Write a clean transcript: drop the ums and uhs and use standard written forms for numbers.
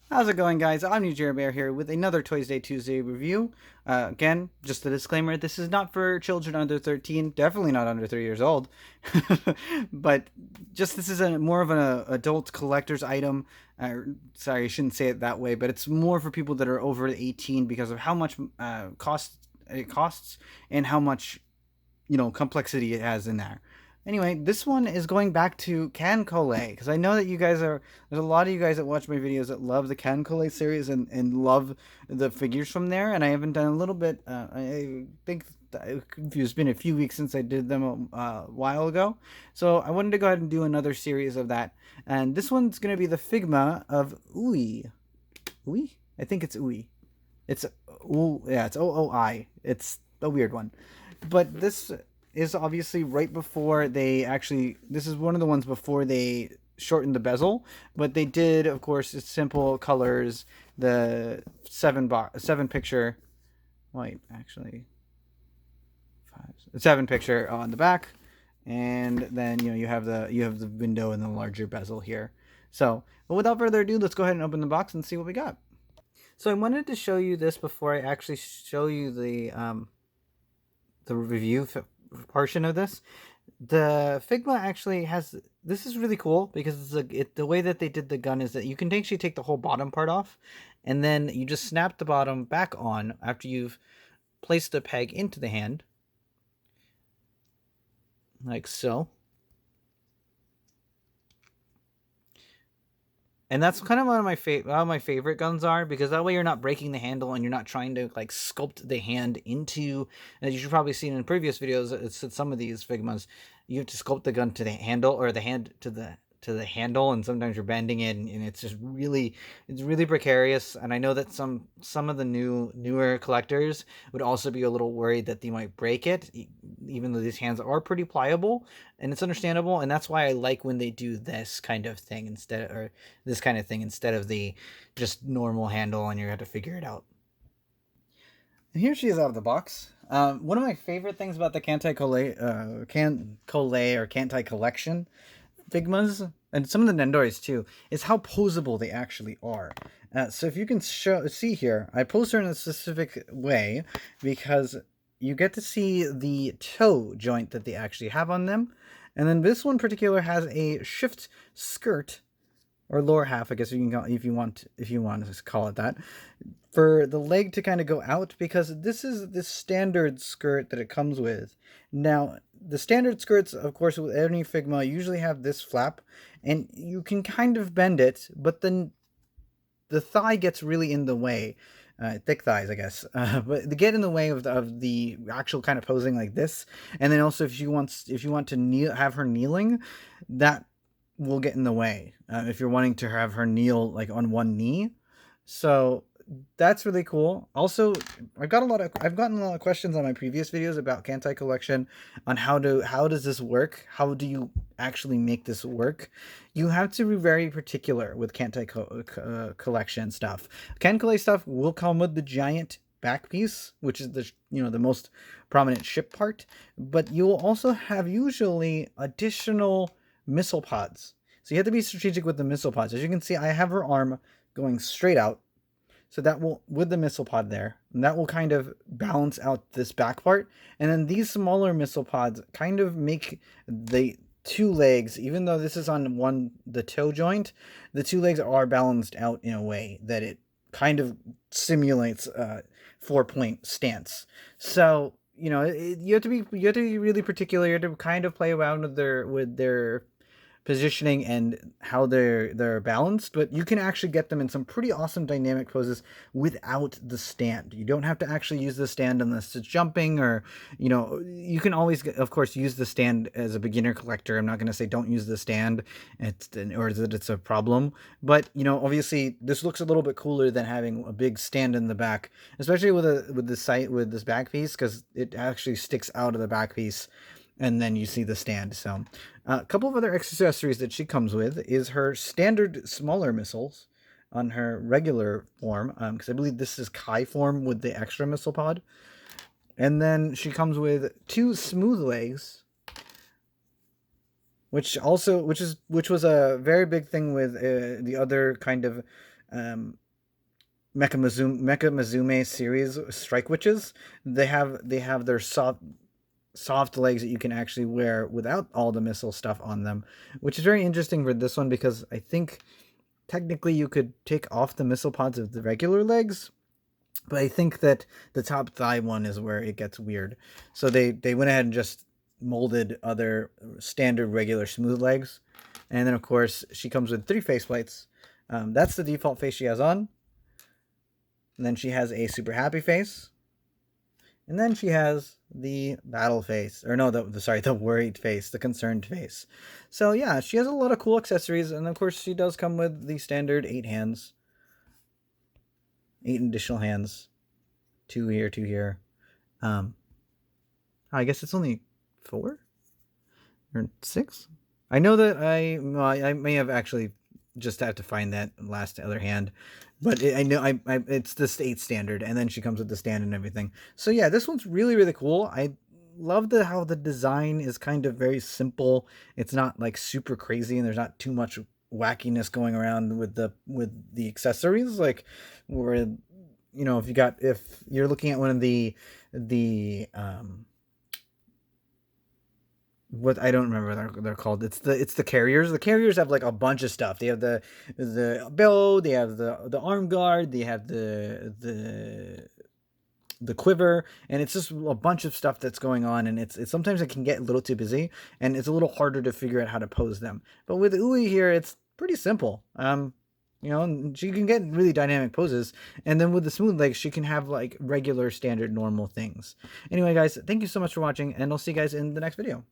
How's it going, guys? I'm New Bear here with another Toysday Tuesday review. Again, just a disclaimer: this is not for children under 13, definitely not under 3 years old. But just this is more of an adult collector's item. Sorry, I shouldn't say it that way, but it's more for people that are over 18 because of how much it costs and how much complexity it has in there. Anyway, this one is going back to KanColle because I know that you guys are. There's a lot of you guys that watch my videos that love the KanColle series and love the figures from there. And I haven't done a little bit. I think it's been a few weeks since I did them a while ago, so I wanted to go ahead and do another series of that. And this one's going to be the Figma of Ui. Ui? I think it's Ui. It's yeah, it's OOI. It's a weird one, but this is obviously right before they actually. This is one of the ones before they shortened the bezel, but they did, of course, it's simple colors. The seven picture. Wait, actually, seven picture on the back, and then you have the window and the larger bezel here. So, but without further ado, let's go ahead and open the box and see what we got. So I wanted to show you this before I actually show you the review portion of this. The Figma actually has, this is really cool because the way that they did the gun is that you can actually take the whole bottom part off, and then you just snap the bottom back on after you've placed the peg into the hand, like so. And that's kind of one of my favorite guns are, because that way you're not breaking the handle and you're not trying to like sculpt the hand into, as you've probably seen in previous videos, it's some of these Figmas, you have to sculpt the gun to the handle, or the hand to the handle, and sometimes you're bending it, and it's really precarious. And I know that some of the newer collectors would also be a little worried that they might break it, even though these hands are pretty pliable, and it's understandable. And that's why I like when they do this kind of thing instead of the just normal handle and you have to figure it out. And here she is out of the box. One of my favorite things about the KanColle or Kantai collection Figmas, and some of the Nendoris too, is how posable they actually are. So if you can see here, I pose her in a specific way because you get to see the toe joint that they actually have on them. And then this one in particular has a shift skirt, or lower half, I guess you can call, if you want to call it that, for the leg to kind of go out, because this is the standard skirt that it comes with. Now, the standard skirts, of course, with any Figma usually have this flap, and you can kind of bend it, but then the thigh gets really in the way. Thick thighs, I guess, but they get in the way of the actual kind of posing like this. And then also, if you want to have her kneeling, that will get in the way. If you're wanting to have her kneel like on one knee, so that's really cool. Also, I've gotten a lot of questions on my previous videos about Kantai collection on how does this work? How do you actually make this work? You have to be very particular with Kantai collection stuff. KanColle stuff will come with the giant back piece, which is the most prominent ship part, but you will also have usually additional missile pods. So you have to be strategic with the missile pods. As you can see, I have her arm going straight out. So that will, with the missile pod there, and that will kind of balance out this back part. And then these smaller missile pods kind of make the two legs, even though this is on the toe joint, the two legs are balanced out in a way that it kind of simulates a 4-point stance. So, you have to be really particular. You have to kind of play around with their positioning and how they're balanced, but you can actually get them in some pretty awesome dynamic poses without the stand. You don't have to actually use the stand unless it's jumping, or you can always, of course, use the stand as a beginner collector. I'm not going to say don't use the stand, or that it's a problem, but obviously this looks a little bit cooler than having a big stand in the back, especially with this back piece, because it actually sticks out of the back piece and then you see the stand. So a couple of other accessories that she comes with is her standard smaller missiles on her regular form, because I believe this is Kai form with the extra missile pod. And then she comes with two smooth legs, which was a very big thing with the other kind of Mecha Mizume series Strike Witches. They have their soft legs that you can actually wear without all the missile stuff on them, which is very interesting for this one because I think technically you could take off the missile pods of the regular legs, but I think that the top thigh one is where it gets weird. So they went ahead and just molded other standard regular smooth legs, and then of course she comes with 3 faceplates. That's the default face she has on. And then she has a super happy face. And then she has the battle face. Or no, the worried face, the concerned face. So yeah, she has a lot of cool accessories. And of course, she does come with the standard 8 hands. 8 additional hands. 2 here, 2 here. I guess it's only 4? Or 6? I know that I may have actually just have to find that last other hand, but I know it's the state standard, and then she comes with the stand and everything. So yeah, this one's really cool. I love how the design is kind of very simple. It's not like super crazy, and there's not too much wackiness going around with the accessories. Like, where if you're looking at one of the what I don't remember what they're called. It's the carriers. The carriers have like a bunch of stuff. They have the bow. They have the arm guard. They have the quiver, and it's just a bunch of stuff that's going on. And it's sometimes it can get a little too busy, and it's a little harder to figure out how to pose them. But with Ui here, it's pretty simple. She can get really dynamic poses, and then with the smooth legs, she can have like regular, standard, normal things. Anyway, guys, thank you so much for watching, and I'll see you guys in the next video.